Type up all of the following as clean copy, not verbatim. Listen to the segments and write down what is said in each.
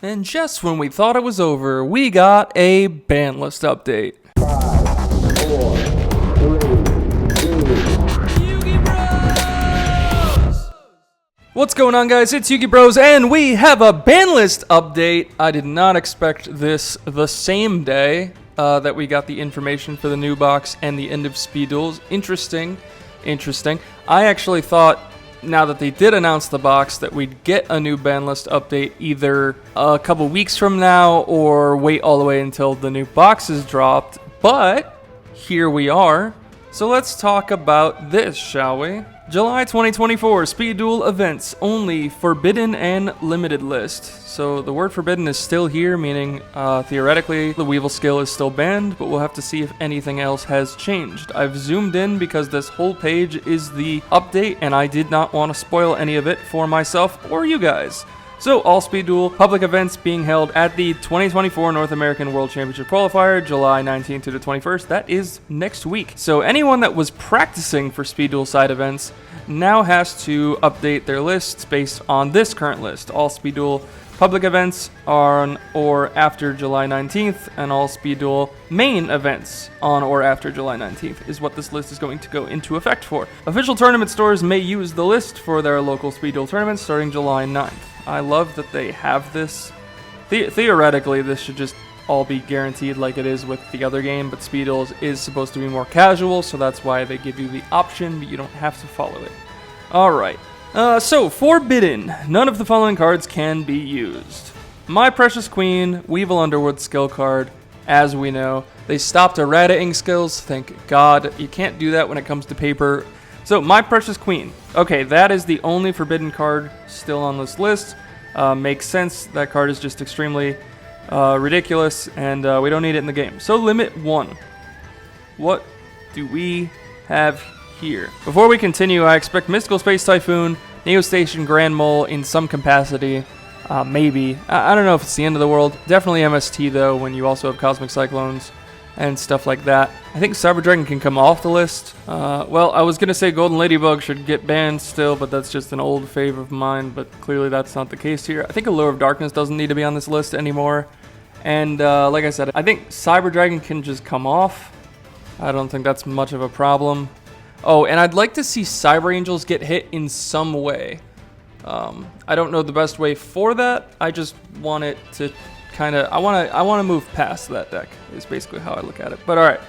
And just when we thought it was over, we got a Banlist update. 5, 4, 3, 2. Yugi Bros! What's going on, guys? It's Yugi Bros, and we have a Banlist update. I did not expect this the same day that we got the information for the new box and the end of Speed Duels. Interesting. I actually thought, now that they did announce the box, that we'd get a new Banlist update either a couple weeks from now or wait all the way until the new box is dropped. But here we are. So let's talk about this, shall we? July 2024, Speed Duel events, only forbidden and limited list. So the word forbidden is still here, meaning theoretically the Weevil skill is still banned, but we'll have to see if anything else has changed. I've zoomed in because this whole page is the update, and I did not want to spoil any of it for myself or you guys. So, all Speed Duel public events being held at the 2024 North American World Championship Qualifier, July 19th to the 21st. That is next week. So, anyone that was practicing for Speed Duel side events now has to update their lists based on this current list. All Speed Duel public events are on or after July 19th, and all Speed Duel main events on or after July 19th is what this list is going to go into effect for. Official tournament stores may use the list for their local Speed Duel tournaments starting July 9th. I love that they have this. Theoretically, this should just all be guaranteed like it is with the other game, but Speed Duels is supposed to be more casual, so that's why they give you the option, but you don't have to follow it. Alright. So, forbidden. None of the following cards can be used. My Precious Queen, Weevil Underwood skill card, as we know. They stopped errata-ing skills, thank God. You can't do that when it comes to paper. So, My Precious Queen. Okay, that is the only forbidden card still on this list. Makes sense. That card is just extremely ridiculous, and we don't need it in the game. So, limit 1. What do we have here? Before we continue, I expect Mystical Space Typhoon, Neo Station Grand Mole in some capacity. Maybe. I don't know if it's the end of the world. Definitely MST, though, when you also have Cosmic Cyclones and stuff like that. I think Cyber Dragon can come off the list. Well, I was going to say Golden Ladybug should get banned still, but that's just an old fave of mine, but clearly that's not the case here. I think Allure of Darkness doesn't need to be on this list anymore. And like I said, I think Cyber Dragon can just come off. I don't think that's much of a problem. Oh, and I'd like to see Cyber Angels get hit in some way. I don't know the best way for that. I just want it to kind of, I want to move past that deck is basically how I look at it. But all right.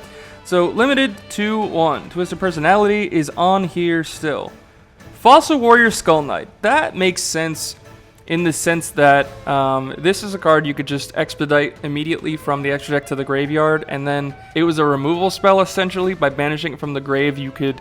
So limited to 1. Twisted Personality is on here still. Fossil Warrior Skull Knight. That makes sense in the sense that this is a card you could just expedite immediately from the extra deck to the graveyard, and then it was a removal spell essentially. By banishing it from the grave, you could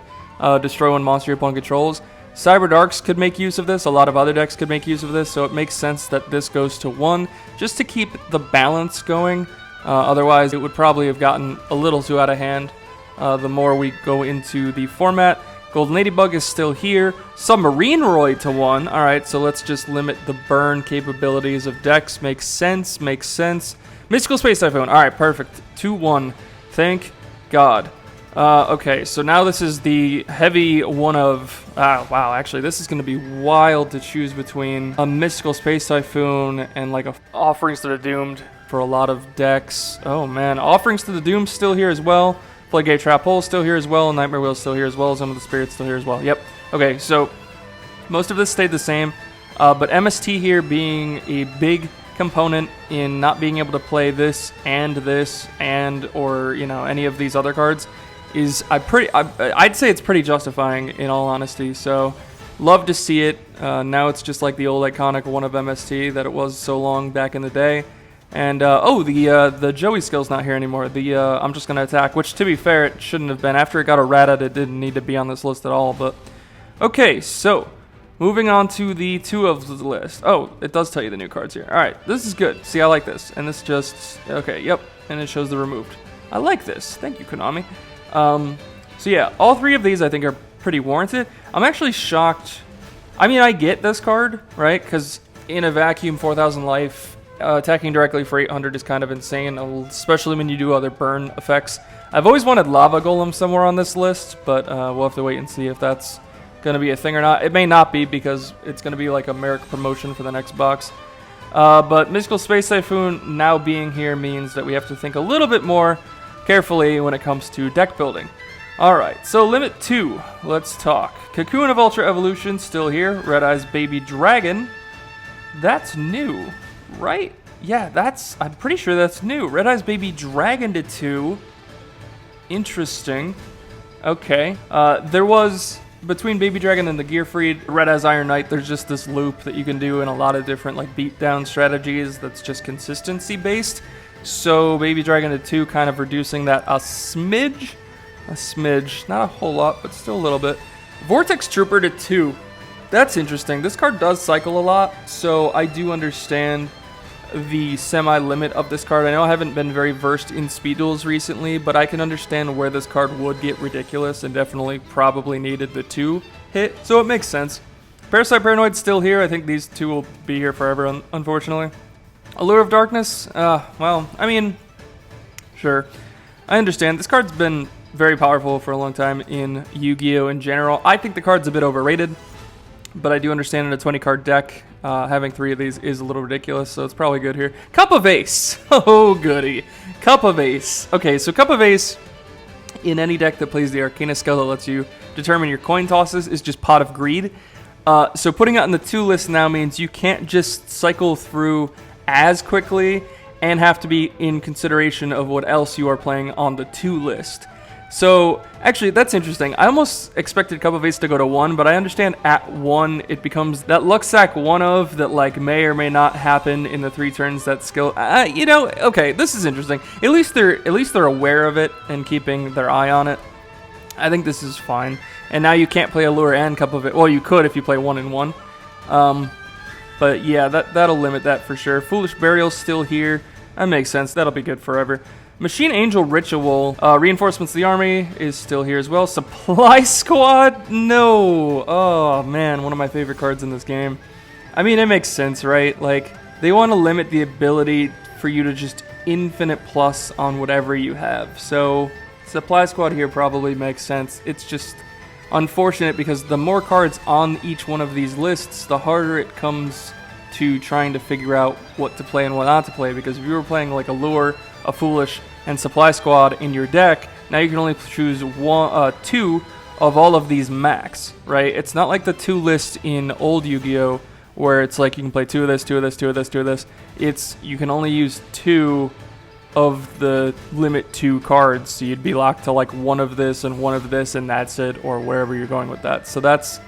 destroy one monster your opponent controls. Cyber Darks could make use of this. A lot of other decks could make use of this, so it makes sense that this goes to 1 just to keep the balance going. Otherwise, it would probably have gotten a little too out of hand the more we go into the format. Golden Ladybug is still here. Submarine Roy to 1. Alright, so let's just limit the burn capabilities of decks. Makes sense. Mystical Space Typhoon. Alright, perfect. 2-1. Thank God. Okay, so now this is the heavy one of... wow, actually, this is going to be wild to choose between a Mystical Space Typhoon and like a Offerings to the Doomed for a lot of decks. Oh man, Offerings to the Doomed still here as well. Floodgate Trap Hole still here as well. Nightmare Wheel still here as well. Some of the Spirits still here as well. Yep. Okay, so most of this stayed the same. But MST here being a big component in not being able to play this and or you know any of these other cards is I'd say it's pretty justifying in all honesty. So love to see it. Now it's just like the old iconic one of MST that it was so long back in the day. And, the Joey skill's not here anymore. I'm just going to attack, which, to be fair, it shouldn't have been. After it got errata, it didn't need to be on this list at all, but... Okay, so, moving on to the 2 of the list. Oh, it does tell you the new cards here. Alright, this is good. See, I like this. And this just... Okay, yep. And it shows the removed. I like this. Thank you, Konami. So, yeah, all 3 of these, I think, are pretty warranted. I'm actually shocked... I mean, I get this card, right? Because in a vacuum, 4,000 life... attacking directly for 800 is kind of insane, especially when you do other burn effects. I've always wanted Lava Golem somewhere on this list, but we'll have to wait and see if that's going to be a thing or not. It may not be because it's going to be like a Merrick promotion for the next box. But Mystical Space Typhoon now being here means that we have to think a little bit more carefully when it comes to deck building. Alright, so Limit 2, let's talk. Cocoon of Ultra Evolution, still here. Red Eyes Baby Dragon, that's new, right? Yeah, I'm pretty sure that's new. Red Eyes Baby Dragon to 2. Interesting. Okay, there was, between Baby Dragon and the Gearfried, Red Eyes Iron Knight, there's just this loop that you can do in a lot of different like beatdown strategies that's just consistency based. So Baby Dragon to 2 kind of reducing that a smidge, not a whole lot, but still a little bit. Vortex Trooper to 2, that's interesting. This card does cycle a lot, so I do understand the semi-limit of this card. I know I haven't been very versed in speed duels recently, but I can understand where this card would get ridiculous and definitely probably needed the 2 hit, so it makes sense. Parasite Paranoid's still here. I think these 2 will be here forever, unfortunately. Allure of Darkness, well, I mean, sure. I understand. This card's been very powerful for a long time in Yu-Gi-Oh! In general. I think the card's a bit overrated, but I do understand in a 20-card deck, having 3 of these is a little ridiculous, so it's probably good here. Cup of Ace. Oh, goody. Cup of Ace. Okay, so Cup of Ace, in any deck that plays the Arcana skill that lets you determine your coin tosses, is just Pot of Greed. So putting it on the 2 list now means you can't just cycle through as quickly and have to be in consideration of what else you are playing on the 2 list. So, actually, that's interesting. I almost expected Cup of Ace to go to 1, but I understand at 1, it becomes that luck sack 1 of that, like, may or may not happen in the 3 turns that skill. You know, okay, this is interesting. At least they're aware of it and keeping their eye on it. I think this is fine. And now you can't play Allure and Cup of Ace. Well, you could if you play 1 and 1. But yeah, that'll limit that for sure. Foolish Burial's still here. That makes sense. That'll be good forever. Machine Angel Ritual, Reinforcements of the Army is still here as well. Supply Squad? No. Oh, man, one of my favorite cards in this game. I mean, it makes sense, right? Like, they want to limit the ability for you to just infinite plus on whatever you have. So, Supply Squad here probably makes sense. It's just unfortunate because the more cards on each one of these lists, the harder it comes to trying to figure out what to play and what not to play. Because if you were playing like Allure, a Foolish, and Supply Squad in your deck, now you can only choose 2 of all of these max, right? It's not like the 2 list in old Yu-Gi-Oh! Where it's like you can play 2 of this, 2 of this, 2 of this, 2 of this. It's, you can only use 2 of the limit 2 cards, so you'd be locked to like 1 of this and 1 of this, and that's it, or wherever you're going with that. So that's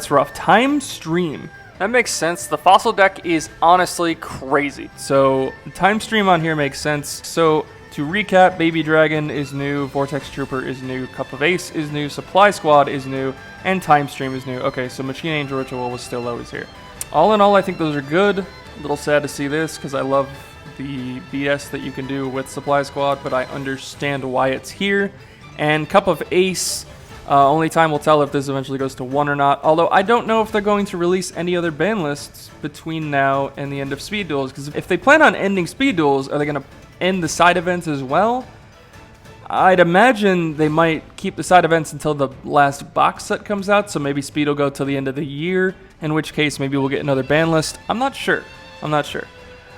rough. Time Stream. That makes sense. The Fossil deck is honestly crazy. So Time Stream on here makes sense. So to recap, Baby Dragon is new, Vortex Trooper is new, Cup of Ace is new, Supply Squad is new, and Time Stream is new. Okay, so Machine Angel Ritual was still always here. All in all, I think those are good. A little sad to see this because I love the BS that you can do with Supply Squad, but I understand why it's here. And Cup of Ace, only time will tell if this eventually goes to 1 or not. Although I don't know if they're going to release any other ban lists between now and the end of Speed Duels, because if they plan on ending Speed Duels, are they going to end the side events as well? I'd imagine they might keep the side events until the last box set comes out, so maybe Speed will go till the end of the year, in which case maybe we'll get another ban list. I'm not sure.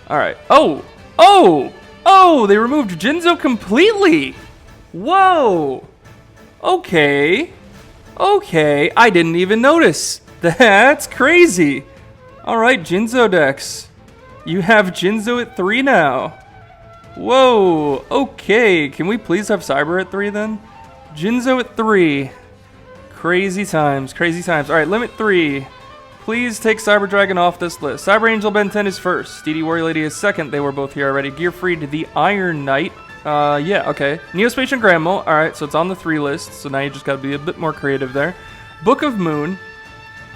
Alright. Oh! They removed Jinzo completely! Whoa! Okay, I didn't even notice. That's crazy. Alright, Jinzo decks. You have Jinzo at 3 now. Whoa, okay. Can we please have Cyber at 3 then? Jinzo at 3. Crazy times. Alright, limit 3. Please take Cyber Dragon off this list. Cyber Angel Ben 10 is first. DD Warrior Lady is second. They were both here already. Gearfried the Iron Knight. Yeah, okay. Neospatial Grandmo. Alright, so it's on the 3 list. So now you just gotta be a bit more creative there. Book of Moon.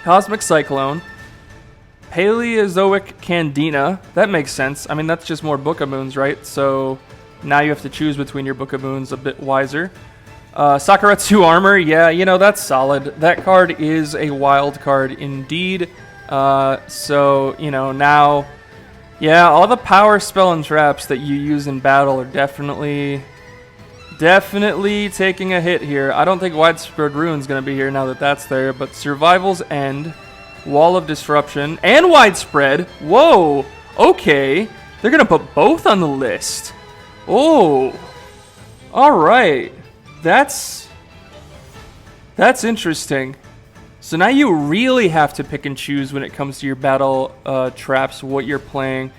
Cosmic Cyclone. Paleozoic Candina. That makes sense. I mean, that's just more Book of Moons, right? So now you have to choose between your Book of Moons a bit wiser. Sakuretsu Armor. Yeah, you know, that's solid. That card is a wild card indeed. So, you know, now... yeah, all the power spell and traps that you use in battle are definitely taking a hit here. I don't think Widespread Ruin's going to be here now that that's there, but Survival's End, Wall of Disruption, and Widespread. Whoa! Okay, they're gonna put both on the list. Oh, all right. That's interesting. So now you really have to pick and choose when it comes to your battle traps, what you're playing.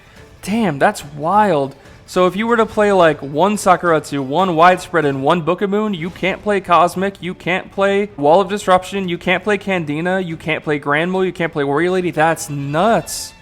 Damn, that's wild. So if you were to play like one Sakuretsu, one Widespread, and one Book of Moon, you can't play Cosmic, you can't play Wall of Disruption, you can't play Candina, you can't play Granmole, you can't play Warrior Lady. That's nuts.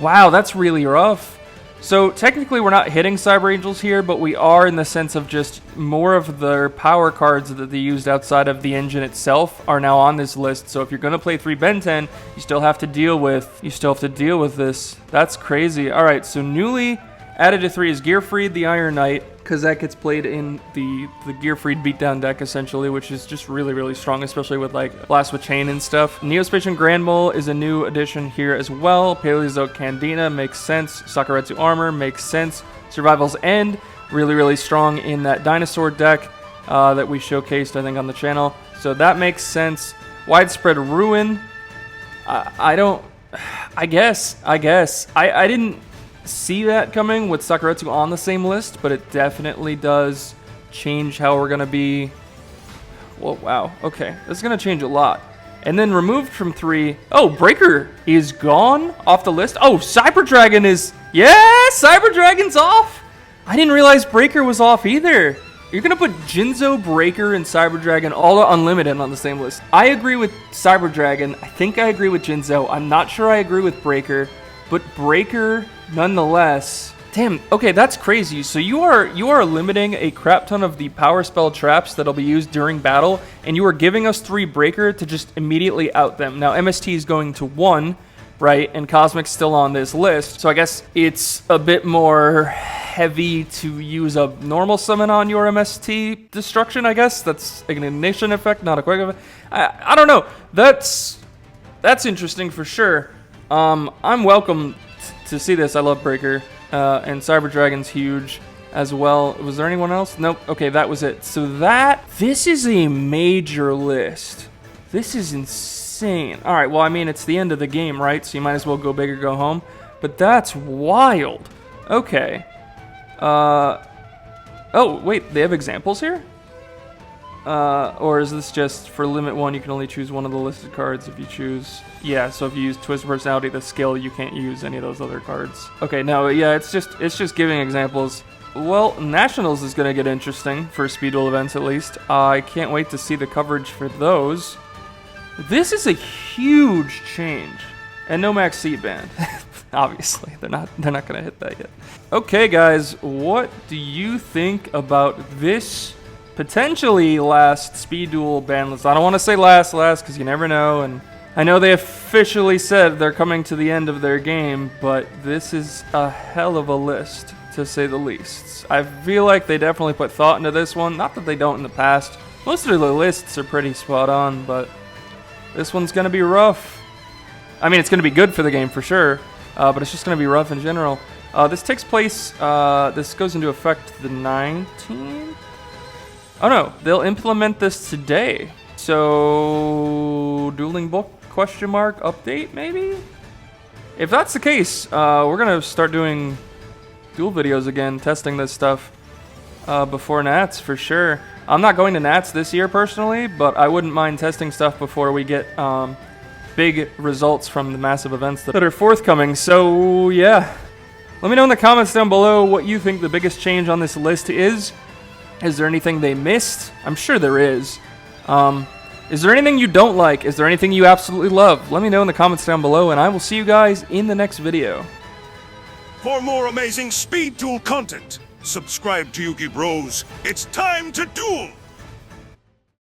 Wow, that's really rough. So technically we're not hitting Cyber Angels here, but we are in the sense of just more of their power cards that they used outside of the engine itself are now on this list. So if you're gonna play 3 Ben 10, you still have to deal with this. That's crazy. All right, so newly added to 3 is Gearfried the Iron Knight, because that gets played in the Gearfried beatdown deck essentially, which is just really, really strong, especially with like Blast with Chain and stuff. Neospacian Granmole is a new addition here as well. Paleozoic Candina makes sense. Sakuretsu Armor makes sense. Survival's End, really, really strong in that dinosaur deck that we showcased, I think, on the channel. So that makes sense. Widespread Ruin, I guess. I didn't see that coming with Sakuretsu on the same list, but it definitely does change how we're gonna be. Whoa, wow, okay, this is gonna change a lot. And then removed from 3, oh, Breaker is gone off the list. Oh, Cyber Dragon is, yeah, Cyber Dragon's off. I didn't realize Breaker was off either. You're gonna put Jinzo, Breaker, and Cyber Dragon all unlimited on the same list. I agree with Cyber Dragon. I think I agree with Jinzo. I'm not sure I agree with Breaker, but Breaker nonetheless. Damn, okay, that's crazy. So you are limiting a crap ton of the power spell traps that'll be used during battle, and you are giving us 3 Breaker to just immediately out them. Now MST is going to 1, right? And Cosmic's still on this list. So I guess it's a bit more heavy to use a normal summon on your MST destruction, I guess. That's an ignition effect, not a quick effect. I don't know. That's interesting for sure. I'm welcome to see this. I love Breaker, and Cyber Dragon's huge as well. Was there anyone else? Nope. Okay, that was it. So this is a major list. This is insane. All right, well, I mean, it's the end of the game, right? So you might as well go big or go home. But that's wild. Okay. Oh, wait, they have examples here? Or is this just for limit 1, you can only choose one of the listed cards if you choose... Yeah, so if you use Twist Personality, the skill, you can't use any of those other cards. Okay, no, yeah, it's just giving examples. Well, Nationals is going to get interesting for Speed Duel events at least. I can't wait to see the coverage for those. This is a huge change. And no max seat band. Obviously, they're not going to hit that yet. Okay, guys, what do you think about this potentially last Speed Duel ban list? I don't want to say last because you never know, and I know they officially said they're coming to the end of their game, but this is a hell of a list, to say the least. I feel like they definitely put thought into this one. Not that they don't in the past. Most of the lists are pretty spot on, but this one's going to be rough. I mean, it's going to be good for the game for sure, but it's just going to be rough in general. This takes place, this goes into effect the 19th? Oh no, they'll implement this today. So, dueling book, question mark, update maybe? If that's the case, we're going to start doing duel videos again, testing this stuff before Nats for sure. I'm not going to Nats this year personally, but I wouldn't mind testing stuff before we get big results from the massive events that are forthcoming. So yeah, let me know in the comments down below what you think the biggest change on this list is. Is there anything they missed? I'm sure there is. Is there anything you don't like? Is there anything you absolutely love? Let me know in the comments down below, and I will see you guys in the next video. For more amazing Speed Duel content, subscribe to Yugi Bros. It's time to duel!